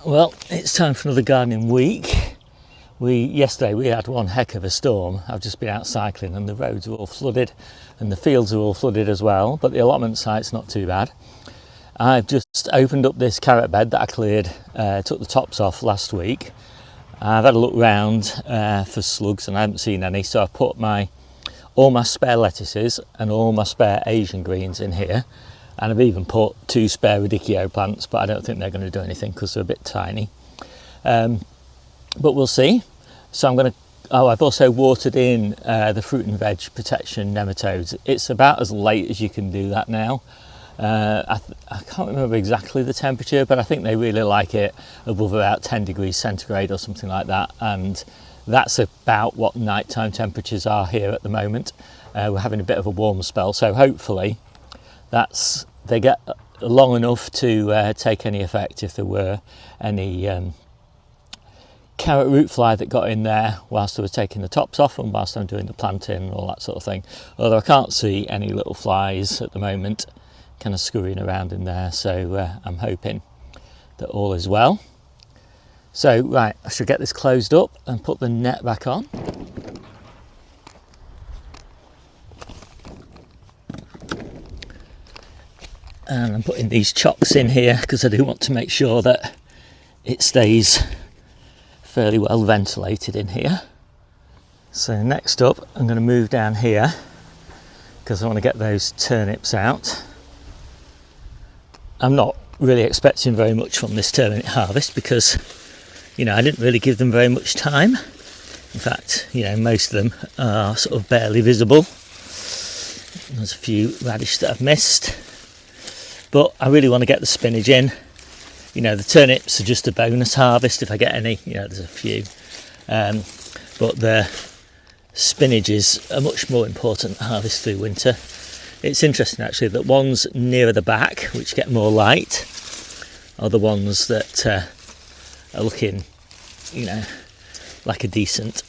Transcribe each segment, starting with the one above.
Well, it's time for another gardening week. Yesterday we had one heck of a storm. I've just been out cycling and the roads are all flooded and the fields are all flooded as well, but the allotment site's not too bad. I've just opened up this carrot bed that I cleared, took the tops off last week. I've had a look round for slugs and I haven't seen any, so I've put all my spare lettuces and all my spare Asian greens in here. And I've even put 2 spare radicchio plants, but I don't think they're going to do anything because they're a bit tiny. But we'll see. So I've also watered in the fruit and veg protection nematodes. It's about as late as you can do that now. I can't remember exactly the temperature, but I think they really like it above about 10 degrees centigrade or something like that. And that's about what nighttime temperatures are here at the moment. We're having a bit of a warm spell, so hopefully they get long enough to take any effect if there were any carrot root fly that got in there whilst I was taking the tops off and whilst I'm doing the planting and all that sort of thing. Although I can't see any little flies at the moment kind of scurrying around in there, so I'm hoping that all is well. So right, I should get this closed up and put the net back on. And I'm putting these chocks in here because I do want to make sure that it stays fairly well ventilated in here. So next up, I'm going to move down here because I want to get those turnips out. I'm not really expecting very much from this turnip harvest because, I didn't really give them very much time. In fact, most of them are sort of barely visible. There's a few radish that I've missed. But I really want to get the spinach in. The turnips are just a bonus harvest if I get any. There's a few. But the spinach is a much more important harvest through winter. It's interesting actually that ones nearer the back, which get more light, are the ones that are looking, like a decent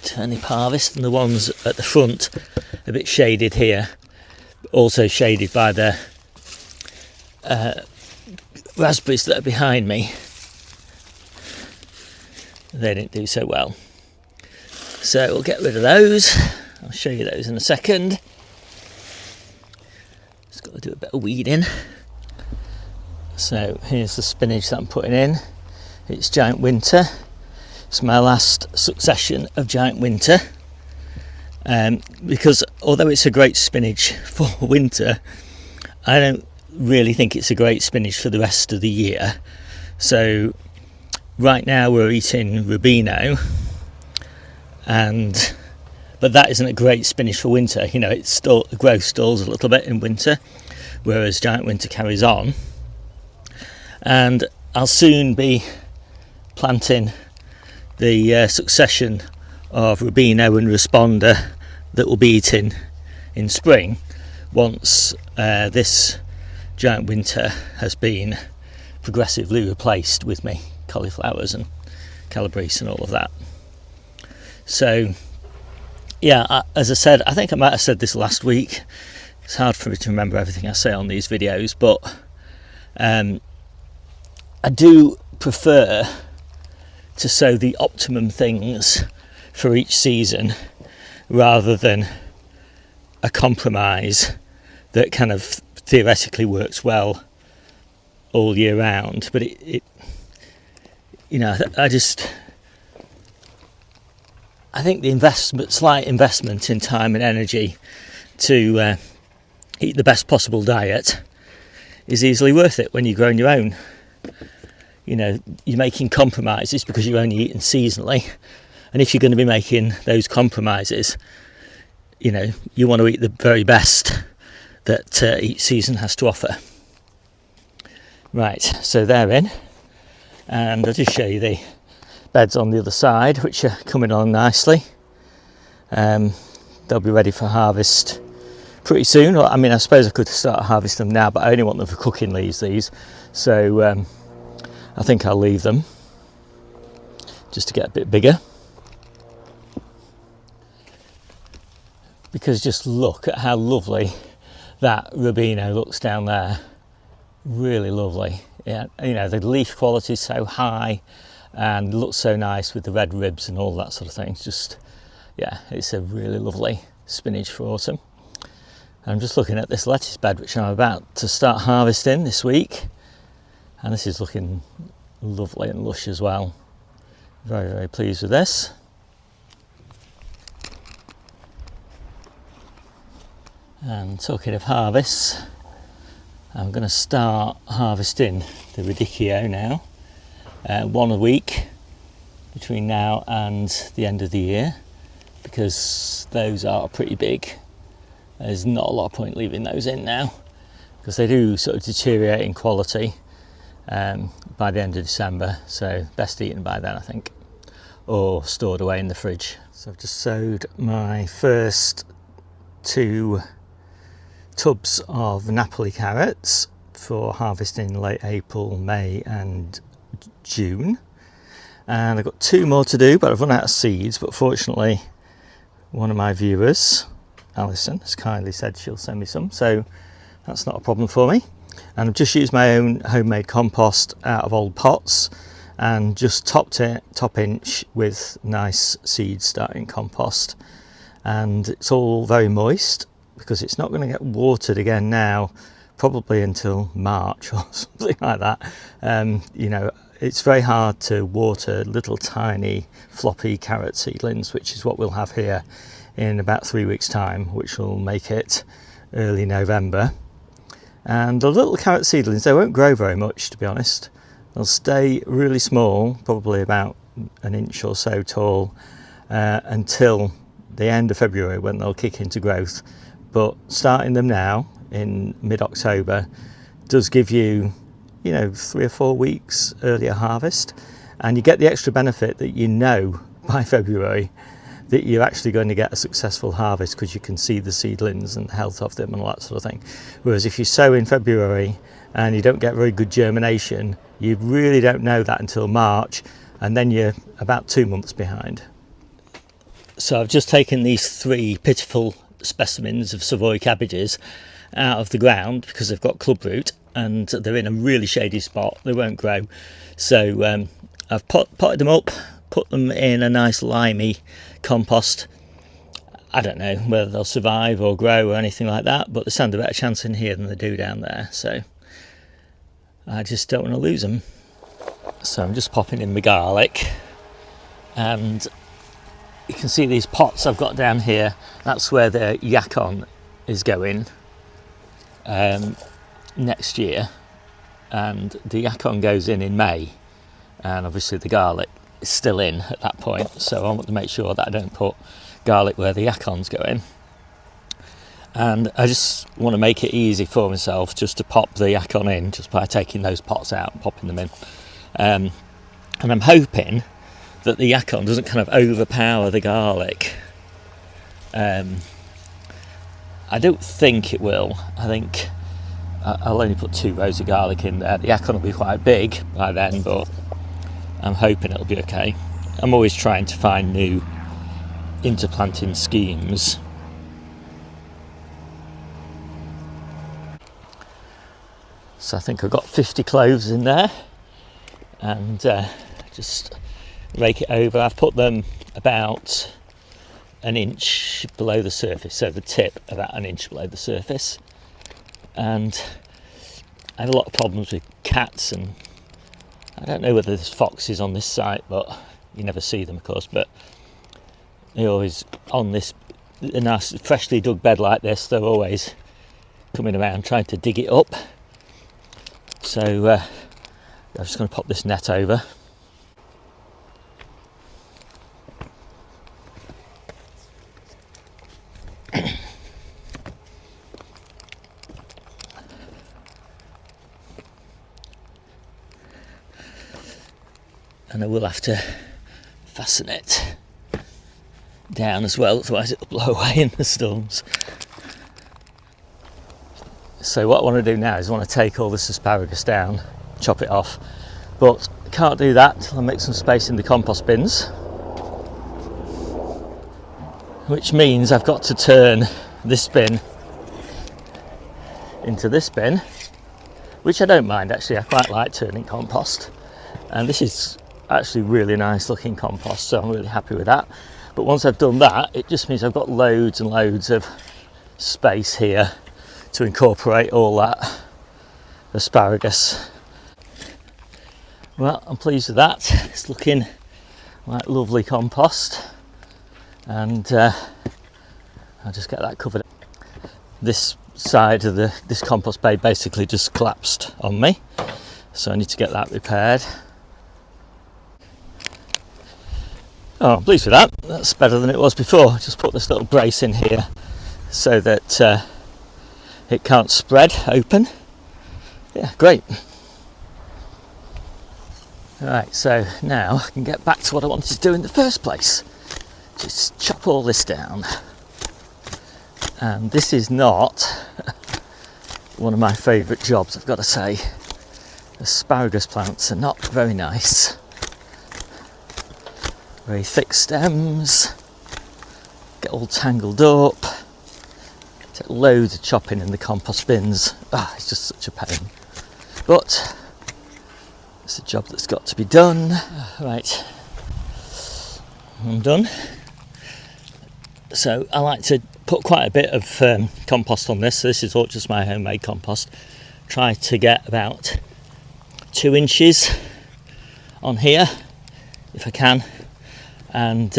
turnip harvest. And the ones at the front, a bit shaded here, also shaded by the raspberries that are behind me. They didn't do so well, so we'll get rid of those. I'll show you those in a second. Just got to do a bit of weeding. So here's the spinach that I'm putting in. It's Giant Winter. It's my last succession of Giant Winter, because although it's a great spinach for winter, I don't really think it's a great spinach for the rest of the year. So right now we're eating rubino, but that isn't a great spinach for winter. It growth stalls a little bit in winter, whereas Giant Winter carries on. And I'll soon be planting the succession of rubino and responder that will be eaten in spring once this Giant Winter has been progressively replaced with me cauliflowers and calabrese and all of that. So yeah, as I said, I think I might have said this last week. It's hard for me to remember everything I say on these videos, but I do prefer to sow the optimum things for each season rather than a compromise that kind of theoretically works well all year round, but I think the slight investment in time and energy to eat the best possible diet is easily worth it when you're growing your own. You're making compromises because you're only eating seasonally, and if you're going to be making those compromises, you want to eat the very best that each season has to offer. Right, so they're in, and I'll just show you the beds on the other side, which are coming on nicely. They'll be ready for harvest pretty soon. I suppose I could start harvesting them now, but I only want them for cooking leaves, these, so I think I'll leave them just to get a bit bigger. Because just look at how lovely that rubino looks down there. really lovely. Yeah, you know, the leaf quality is so high and looks so nice with the red ribs and all that sort of thing. It's just, yeah, it's a really lovely spinach for autumn. I'm just looking at this lettuce bed which I'm about to start harvesting this week, and this is looking lovely and lush as well. Very, very pleased with this. And talking of harvests, I'm going to start harvesting the radicchio now, one a week between now and the end of the year, because those are pretty big. There's not a lot of point leaving those in now, because they do sort of deteriorate in quality by the end of December, so best eaten by then, I think, or stored away in the fridge. So I've just sowed my first 2 tubs of Napoli carrots for harvesting late April, May and June, and I've got 2 more to do, but I've run out of seeds. But fortunately, one of my viewers, Alison, has kindly said she'll send me some, so that's not a problem for me. And I've just used my own homemade compost out of old pots and just topped it top inch with nice seed starting compost, and it's all very moist because it's not going to get watered again now, probably until March or something like that. You know, it's very hard to water little tiny floppy carrot seedlings, which is what we'll have here in about 3 weeks time, which will make it early November. And the little carrot seedlings, they won't grow very much, to be honest. They'll stay really small, probably about an inch or so tall, until the end of February, when they'll kick into growth. But starting them now in mid-October does give you, you know, 3 or 4 weeks earlier harvest, and you get the extra benefit that you know by February that you're actually going to get a successful harvest, because you can see the seedlings and the health of them and all that sort of thing. Whereas if you sow in February and you don't get very good germination, you really don't know that until March, and then you're about 2 months behind. So I've just taken these 3 pitiful specimens of Savoy cabbages out of the ground because they've got club root and they're in a really shady spot. They won't grow, so I've potted them up, put them in a nice limey compost. I don't know whether they'll survive or grow or anything like that, but they stand a better chance in here than they do down there, so I just don't want to lose them. So I'm just popping in my garlic, and you can see these pots I've got down here. That's where the yacon is going next year, and the yacon goes in May, and obviously the garlic is still in at that point, so I want to make sure that I don't put garlic where the yacon's going. And I just want to make it easy for myself just to pop the yacon in just by taking those pots out and popping them in, and I'm hoping that the yacon doesn't kind of overpower the garlic. I don't think it will. I think I'll only put 2 rows of garlic in there. The yacon will be quite big by then, but I'm hoping it'll be okay. I'm always trying to find new interplanting schemes. So I think I've got 50 cloves in there, and just rake it over. I've put them about an inch below the surface, so the tip about an inch below the surface. And I have a lot of problems with cats, and I don't know whether there's foxes on this site, but you never see them, of course. But they're always on this, a nice freshly dug bed like this, they're always coming around trying to dig it up. So I'm just going to pop this net over. And I will have to fasten it down as well, otherwise it'll blow away in the storms. So what I want to do now is I want to take all this asparagus down, chop it off, but I can't do that till I make some space in the compost bins, which means I've got to turn this bin into this bin, which I don't mind actually. I quite like turning compost, and this is actually really nice looking compost, so I'm really happy with that. But once I've done that, it just means I've got loads and loads of space here to incorporate all that asparagus. Well, I'm pleased with that. It's looking like lovely compost, and I'll just get that covered. This side of this compost bay basically just collapsed on me, so I need to get that repaired. Oh, I'm pleased with that. That's better than it was before. Just put this little brace in here so that it can't spread open. Yeah, great. Alright, so now I can get back to what I wanted to do in the first place. Just chop all this down. And this is not one of my favourite jobs, I've got to say. Asparagus plants are not very nice. Very thick stems, get all tangled up, take loads of chopping in the compost bins. It's just such a pain. But it's a job that's got to be done. Right, I'm done. So I like to put quite a bit of compost on this. So this is all just my homemade compost. Try to get about 2 inches on here if I can, and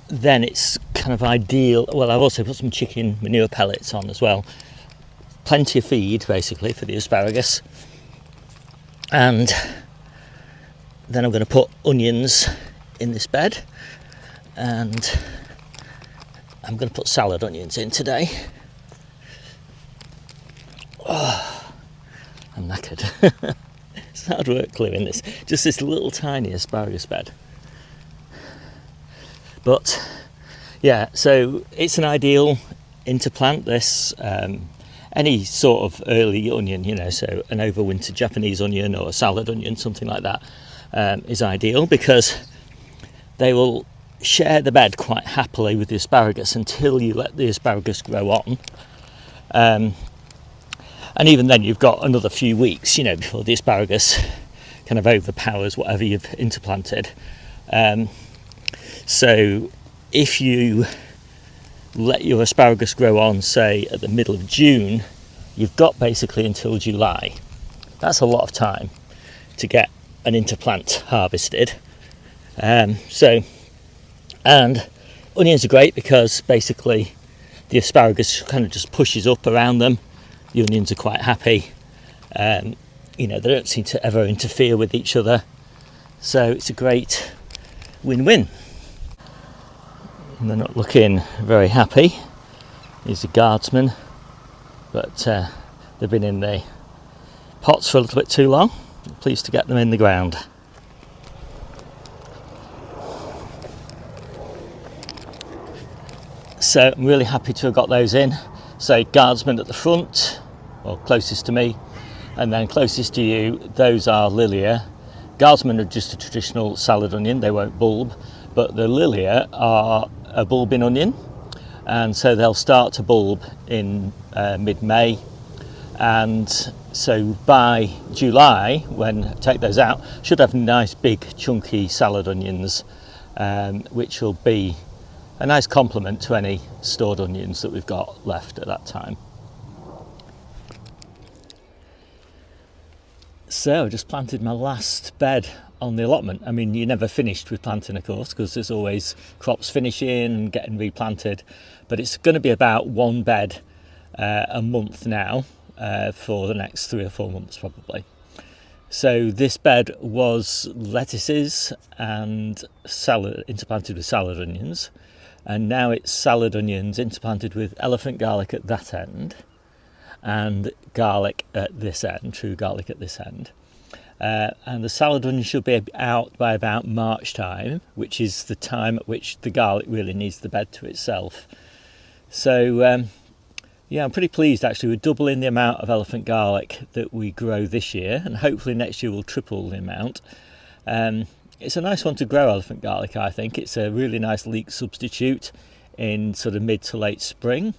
then it's kind of ideal. Well, I've also put some chicken manure pellets on as well. Plenty of feed basically for the asparagus. And then I'm going to put onions in this bed, and I'm going to put salad onions in today. Oh, I'm knackered. It's hard work clearing this. Just this little tiny asparagus bed. But yeah, so it's an ideal interplant, this. Any sort of early onion, so an overwintered Japanese onion or a salad onion, something like that, is ideal because they will share the bed quite happily with the asparagus until you let the asparagus grow on. And even then you've got another few weeks, before the asparagus kind of overpowers whatever you've interplanted. So if you let your asparagus grow on, say at the middle of June, you've got basically until July. That's a lot of time to get an interplant harvested. And onions are great because basically the asparagus kind of just pushes up around them. The onions are quite happy. They don't seem to ever interfere with each other. So it's a great win-win. And they're not looking very happy. He's a guardsman, but they've been in the pots for a little bit too long. I'm pleased to get them in the ground. So I'm really happy to have got those in. So guardsman at the front, or closest to me, and then closest to you, those are Lilia. Guardsmen are just a traditional salad onion, they won't bulb, but the Lilia are a bulbing onion, and so they'll start to bulb in mid-May, and so by July, when I take those out, should have nice big chunky salad onions, which will be a nice complement to any stored onions that we've got left at that time. So I just planted my last bed on the allotment. I mean, you're never finished with planting, of course, because there's always crops finishing and getting replanted, but it's going to be about one bed a month now for the next 3 or 4 months probably. So this bed was lettuces and salad interplanted with salad onions, and now it's salad onions interplanted with elephant garlic at that end and garlic at this end, true garlic at this end. And the salad onion should be out by about March time, which is the time at which the garlic really needs the bed to itself. So yeah, I'm pretty pleased actually. We're doubling the amount of elephant garlic that we grow this year, and hopefully next year we'll triple the amount. It's a nice one to grow, elephant garlic, I think. It's a really nice leek substitute in sort of mid to late spring,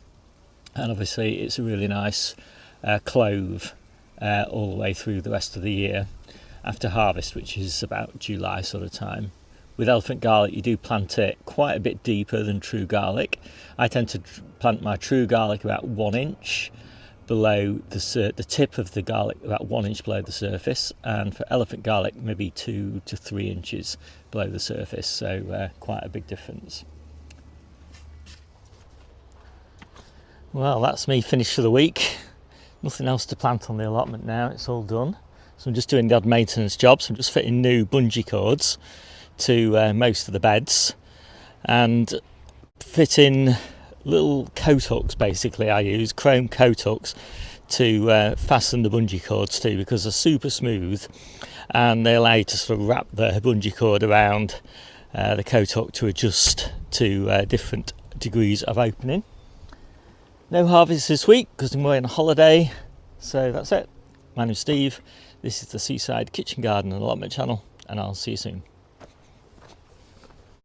and obviously it's a really nice clove all the way through the rest of the year after harvest, which is about July sort of time. With elephant garlic, you do plant it quite a bit deeper than true garlic. I tend to plant my true garlic about 1 inch below the tip of the garlic, about 1 inch below the surface, and for elephant garlic maybe 2 to 3 inches below the surface, so quite a big difference. Well, that's me finished for the week. Nothing else to plant on the allotment now, it's all done. So I'm just doing the odd maintenance jobs. I'm just fitting new bungee cords to most of the beds and fitting little coat hooks. Basically I use chrome coat hooks to fasten the bungee cords to, because they're super smooth and they allow you to sort of wrap the bungee cord around the coat hook to adjust to different degrees of opening. No harvest this week because I'm away on holiday, so that's it. My name's Steve, this is the Seaside Kitchen Garden and Allotment channel, and I'll see you soon.